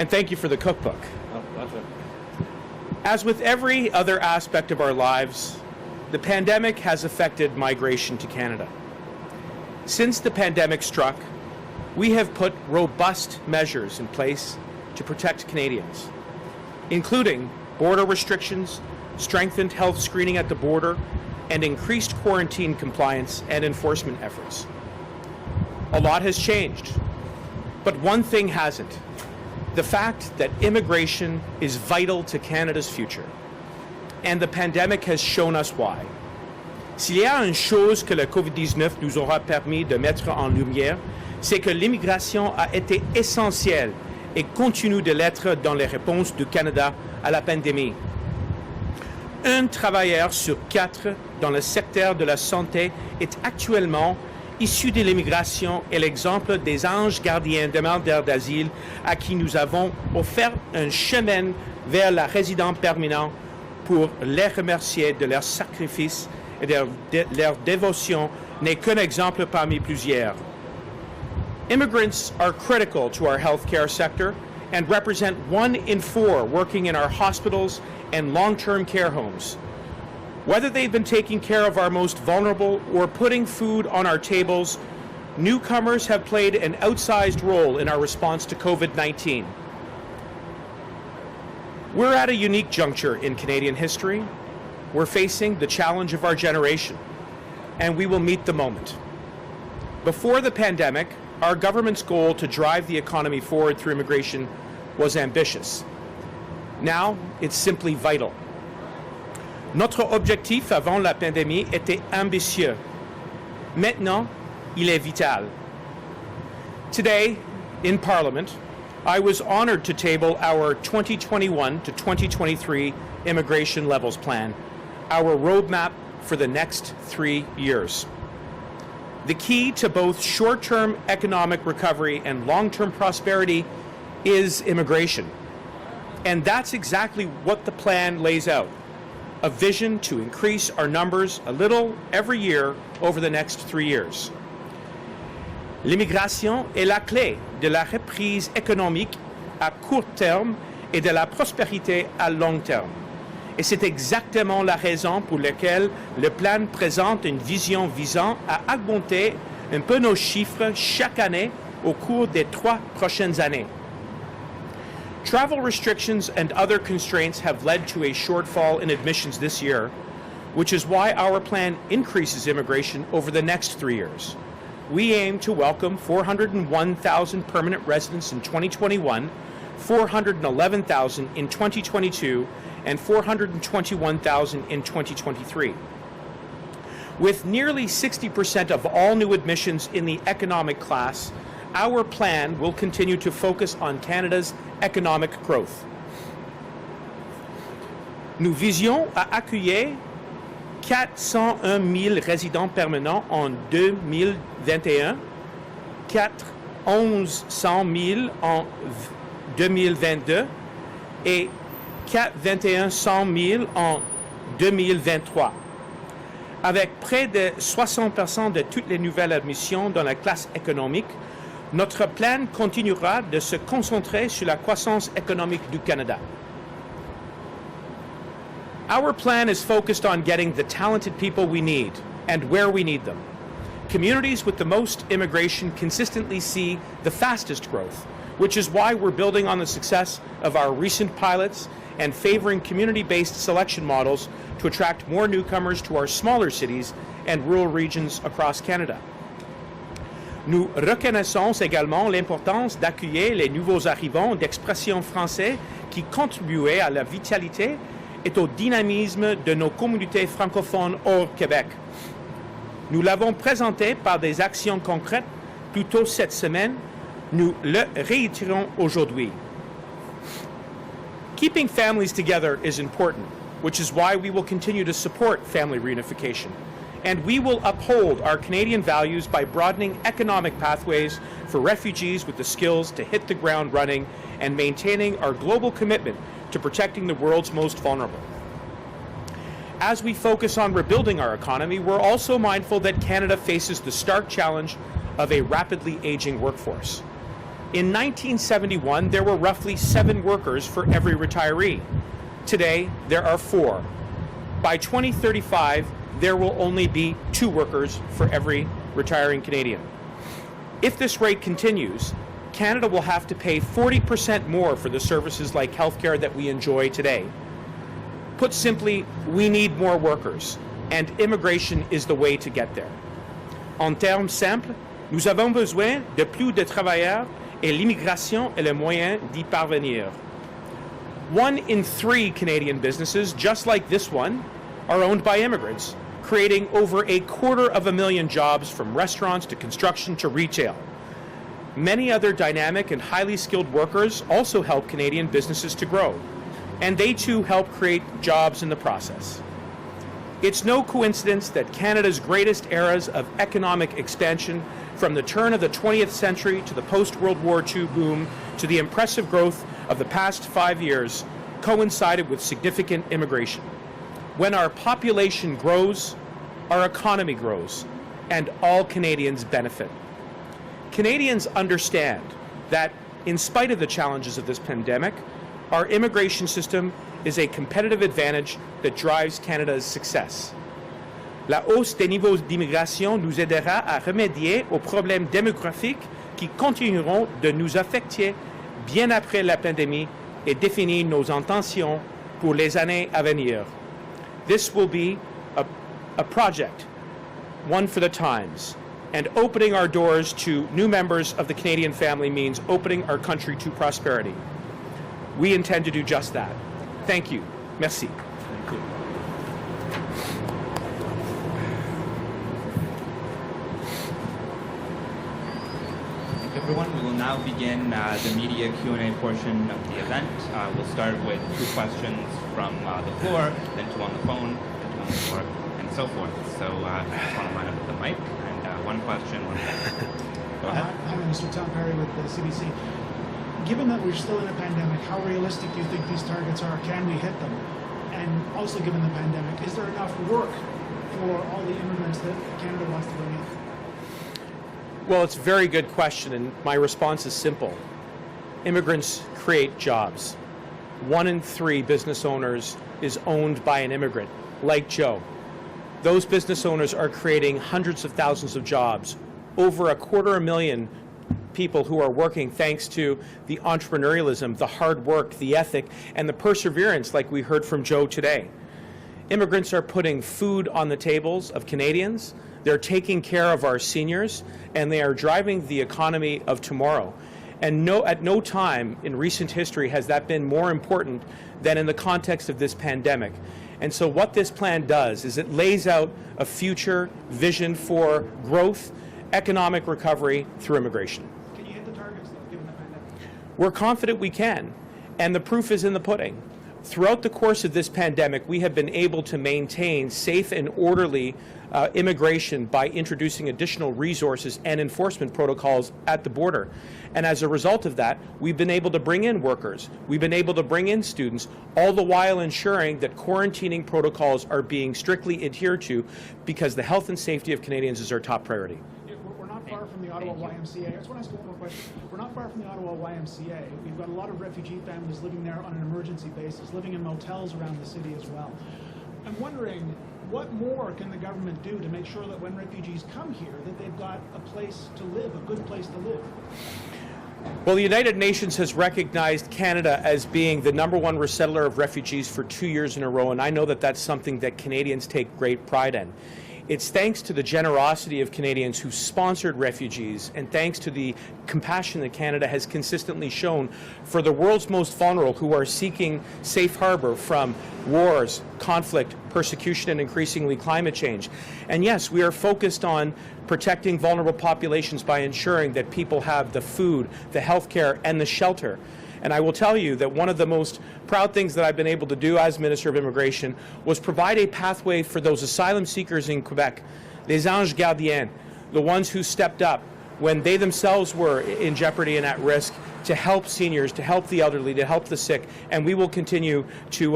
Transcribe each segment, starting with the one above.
And thank you for the cookbook. As with every other aspect of our lives, the pandemic has affected migration to Canada. Since the pandemic struck, we have put robust measures in place to protect Canadians, including border restrictions, strengthened health screening at the border, and increased quarantine compliance and enforcement efforts. A lot has changed, but one thing hasn't: the fact that immigration is vital to Canada's future. And the pandemic has shown us why. S'il y a une chose que le COVID-19 nous aura permis de mettre en lumière, c'est que l'immigration a été essentielle et continue de l'être dans les réponses du Canada à la pandémie. Un travailleur sur 4 dans le secteur de la santé est actuellement issu de l'immigration et l'exemple des anges gardiens demandeurs d'asile à qui nous avons offert un chemin vers la résidence permanente pour les remercier de leur sacrifice et de leur dévotion n'est qu'un exemple parmi plusieurs. Immigrants are critical to our healthcare sector and represent 1 in 4 working in our hospitals and long-term care homes. Whether they've been taking care of our most vulnerable or putting food on our tables, newcomers have played an outsized role in our response to COVID-19. We're at a unique juncture in Canadian history. We're facing the challenge of our generation, and we will meet the moment. Before the pandemic, our government's goal to drive the economy forward through immigration was ambitious. Now, it's simply vital. Notre objectif avant la pandémie était ambitieux. Maintenant, il est vital. Today, in Parliament, I was honored to table our 2021 to 2023 Immigration Levels Plan, our roadmap for the next 3 years. The key to both short-term economic recovery and long-term prosperity is immigration. And that's exactly what the plan lays out: a vision to increase our numbers a little every year over the next 3 years. L'immigration est la clé de la reprise économique à court terme et de la prospérité à long terme. Et c'est exactement la raison pour laquelle le plan présente une vision visant à augmenter un peu nos chiffres chaque année au cours des 3 prochaines années. Travel restrictions and other constraints have led to a shortfall in admissions this year, which is why our plan increases immigration over the next 3 years. We aim to welcome 401,000 permanent residents in 2021, 411,000 in 2022, and 421,000 in 2023. With nearly 60% of all new admissions in the economic class, our plan will continue to focus on Canada's economic growth. Nous visions à accueillir 401 000 résidents permanents en 2021, 411 000 en 2022 et 421 000 en 2023. Avec près de 60% de toutes les nouvelles admissions dans la classe économique, notre plan continuera de se concentrer sur la croissance économique du Canada. Our plan is focused on getting the talented people we need and where we need them. Communities with the most immigration consistently see the fastest growth, which is why we're building on the success of our recent pilots and favoring community-based selection models to attract more newcomers to our smaller cities and rural regions across Canada. Nous reconnaissons également l'importance d'accueillir les nouveaux arrivants d'expression française qui contribuent à la vitalité et au dynamisme de nos communautés francophones hors Québec. Nous l'avons présenté par des actions concrètes plus tôt cette semaine. Nous le réitérons aujourd'hui. Keeping families together is important, which is why we will continue to support family reunification. And we will uphold our Canadian values by broadening economic pathways for refugees with the skills to hit the ground running and maintaining our global commitment to protecting the world's most vulnerable. As we focus on rebuilding our economy, we're also mindful that Canada faces the stark challenge of a rapidly aging workforce. In 1971, there were roughly 7 workers for every retiree. Today, there are 4. By 2035, there will only be 2 workers for every retiring Canadian. If this rate continues, Canada will have to pay 40% more for the services like healthcare that we enjoy today. Put simply, we need more workers, and immigration is the way to get there. En termes simples, nous avons besoin de plus de travailleurs et l'immigration est le moyen d'y parvenir. 1 in 3 Canadian businesses, just like this one, are owned by immigrants, creating over 250,000 jobs from restaurants to construction to retail. Many other dynamic and highly skilled workers also help Canadian businesses to grow, and they too help create jobs in the process. It's no coincidence that Canada's greatest eras of economic expansion, from the turn of the 20th century to the post-World War II boom to the impressive growth of the past 5 years, coincided with significant immigration. When our population grows, our economy grows, and all Canadians benefit. Canadians understand that, in spite of the challenges of this pandemic, our immigration system is a competitive advantage that drives Canada's success. La hausse des niveaux d'immigration nous aidera à remédier aux problèmes démographiques qui continueront de nous affecter bien après la pandémie et définir nos intentions pour les années à venir. This will be a project, one for the times, and opening our doors to new members of the Canadian family means opening our country to prosperity. We intend to do just that. Thank you. Merci. Thank you. Everyone, we will now begin the media Q&A portion of the event. We'll start with 2 questions from the floor, then 2 on the phone, then 2 on the floor, and so forth. So I just want to line up with the mic, and 1 question, 1 question. Go ahead. Hi, Mr. Tom Perry with the CBC. Given that we're still in a pandemic, how realistic do you think these targets are? Can we hit them? And also given the pandemic, is there enough work for all the immigrants that Canada wants to bring in? Well, it's a very good question, and my response is simple. Immigrants create jobs. 1 in 3 business owners is owned by an immigrant, like Joe. Those business owners are creating hundreds of thousands of jobs, over 250,000 people who are working thanks to the entrepreneurialism, the hard work, the ethic, and the perseverance like we heard from Joe today. Immigrants are putting food on the tables of Canadians, they're taking care of our seniors, and they are driving the economy of tomorrow. And at no time in recent history has that been more important than in the context of this pandemic. And so what this plan does is it lays out a future vision for growth, economic recovery through immigration. Can you hit the targets, though, given the pandemic? We're confident we can, and the proof is in the pudding. Throughout the course of this pandemic, we have been able to maintain safe and orderly immigration by introducing additional resources and enforcement protocols at the border. And as a result of that, we've been able to bring in workers, we've been able to bring in students, all the while ensuring that quarantining protocols are being strictly adhered to, because the health and safety of Canadians is our top priority. We're not far from the Ottawa YMCA. I just want to ask you one more question. We're not far from the Ottawa YMCA. We've got a lot of refugee families living there on an emergency basis, living in motels around the city as well. I'm wondering, what more can the government do to make sure that when refugees come here, that they've got a place to live, a good place to live? Well, the United Nations has recognized Canada as being the #1 resettler of refugees for 2 years in a row, and I know that that's something that Canadians take great pride in. It's thanks to the generosity of Canadians who sponsored refugees, and thanks to the compassion that Canada has consistently shown for the world's most vulnerable who are seeking safe harbor from wars, conflict, persecution, and increasingly climate change. And yes, we are focused on protecting vulnerable populations by ensuring that people have the food, the health care, and the shelter. And I will tell you that one of the most proud things that I've been able to do as Minister of Immigration was provide a pathway for those asylum seekers in Quebec, les anges gardiens, the ones who stepped up when they themselves were in jeopardy and at risk, to help seniors, to help the elderly, to help the sick. And we will continue to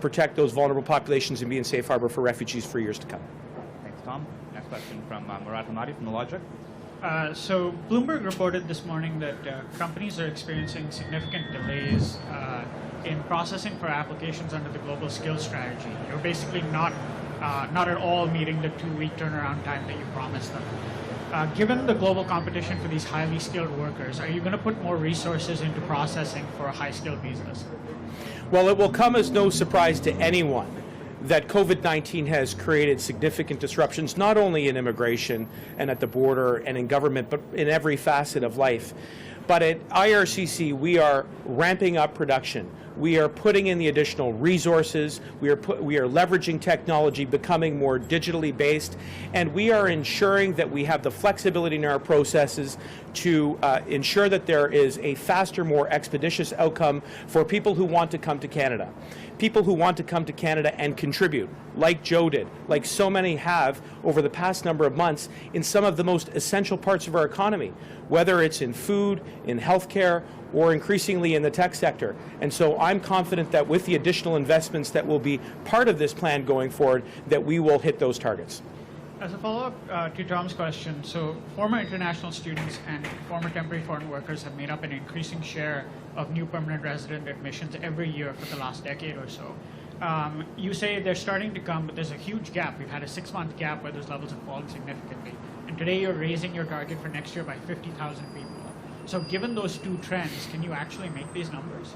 protect those vulnerable populations and be in safe harbor for refugees for years to come. Thanks, Tom. Next question from Murad Hamadi from The Logic. So Bloomberg reported this morning that companies are experiencing significant delays in processing for applications under the global skills strategy. You're basically not at all meeting the 2-week turnaround time that you promised them. Given the global competition for these highly skilled workers, are you going to put more resources into processing for high-skilled visas? Well, it will come as no surprise to anyone that COVID-19 has created significant disruptions, not only in immigration and at the border and in government, but in every facet of life. But at IRCC, we are ramping up production. We are putting in the additional resources. We are leveraging technology, becoming more digitally based, and we are ensuring that we have the flexibility in our processes to ensure that there is a faster, more expeditious outcome for people who want to come to Canada. People who want to come to Canada and contribute, like Joe did, like so many have over the past number of months in some of the most essential parts of our economy, whether it's in food, in healthcare, or increasingly in the tech sector. And so I'm confident that with the additional investments that will be part of this plan going forward, that we will hit those targets. As a follow-up to Tom's question, so former international students and former temporary foreign workers have made up an increasing share of new permanent resident admissions every year for the last decade or so. You say they're starting to come, but there's a huge gap. We've had a 6-month gap where those levels have fallen significantly. And today you're raising your target for next year by 50,000 people. So given those two trends, can you actually make these numbers?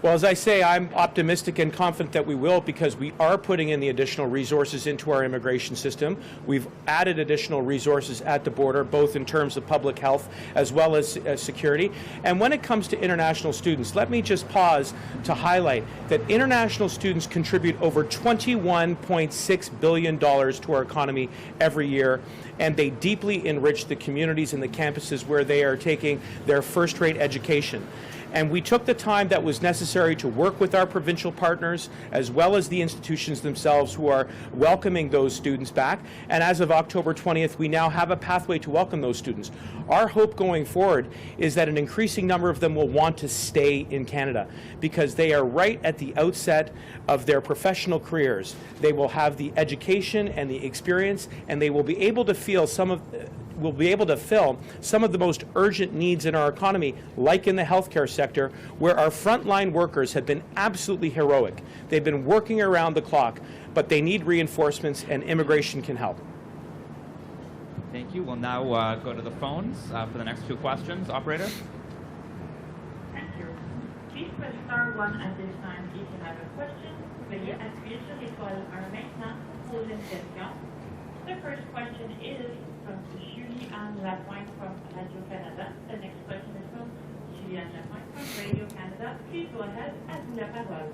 Well, as I say, I'm optimistic and confident that we will, because we are putting in the additional resources into our immigration system. We've added additional resources at the border, both in terms of public health as well as security. And when it comes to international students, let me just pause to highlight that international students contribute over $21.6 billion to our economy every year, and they deeply enrich the communities and the campuses where they are taking their first-rate education. And we took the time that was necessary to work with our provincial partners as well as the institutions themselves who are welcoming those students back. And as of October 20th, we now have a pathway to welcome those students. Our hope going forward is that an increasing number of them will want to stay in Canada because they are right at the outset of their professional careers. They will have the education and the experience, and they will be able to fill some of the most urgent needs in our economy, like in the healthcare sector, where our frontline workers have been absolutely heroic. They've been working around the clock, but they need reinforcements, and immigration can help. Thank you. We'll now go to the phones for the next 2 questions. Operator? Thank you. Please press star 1 at this time if you have a question. Veuillez appuyer sur l'étoile 1 maintenant pour poser une question. The first question is from Julie-Anne Lapointe from Radio-Canada. The next question is from Julie-Anne Lapointe from Radio-Canada. Please go ahead, à vous la parole.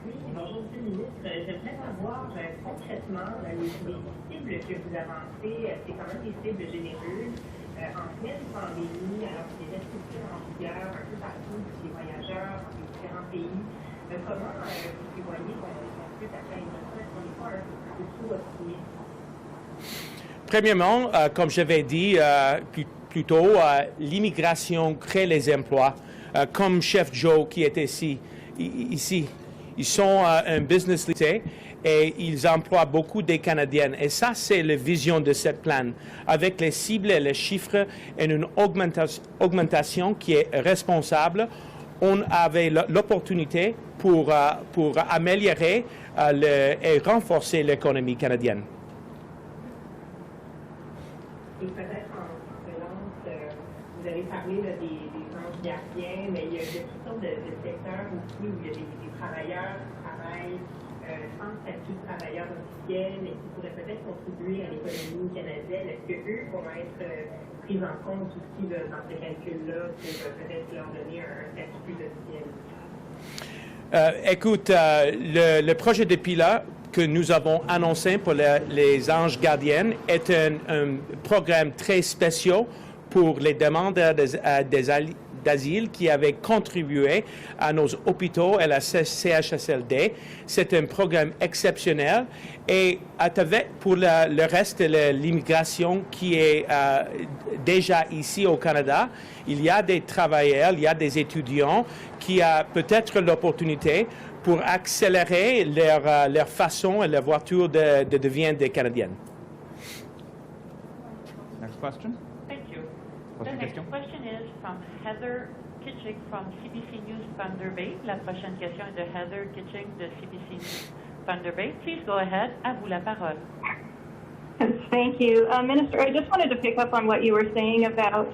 Oui, bonjour, Monsieur le ministre. J'aimerais savoir concrètement les cibles que vous avancez. C'est quand même des cibles généreuses. En pleine pandémie, alors que les restrictions en vigueur un peu partout pour les voyageurs dans les différents pays, comment vous prévoyez qu'on puisse atteindre ça? Est-ce qu'on n'est pas un peu trop optimiste? Premièrement, comme j'avais dit plus tôt, l'immigration crée les emplois. Comme Chef Joe qui est ici, ils sont un business leader et ils emploient beaucoup des Canadiennes. Et ça, c'est la vision de cette plan, avec les cibles et les chiffres et une augmentation qui est responsable. On avait l'opportunité pour améliorer et renforcer l'économie canadienne. Et peut-être en relance, vous avez parlé là, des anges gardiens, mais il y a toutes sortes de secteurs aussi où il y a des travailleurs qui travaillent sans statut de travailleur officiel, mais qui pourraient peut-être contribuer à l'économie canadienne. Est-ce qu'eux vont être pris en compte aussi là, dans ce calcul-là pour peut-être leur donner un statut plus officiel? Écoute, le projet de pilote que nous avons annoncé pour les anges gardiennes est un programme très spécial pour les demandeurs d'asile qui avaient contribué à nos hôpitaux et la CHSLD. C'est un programme exceptionnel et pour le reste de l'immigration qui est déjà ici au Canada, il y a des travailleurs, il y a des étudiants qui ont peut-être l'opportunité pour accélérer leur façon et leur voiture de devenir des Canadiennes. Next question. The next question is from Heather Kitching from CBC News Thunder Bay. La prochaine question est de Heather Kitching de CBC News Thunder Bay. Please go ahead. À vous la parole. Thank you. Minister, I just wanted to pick up on what you were saying about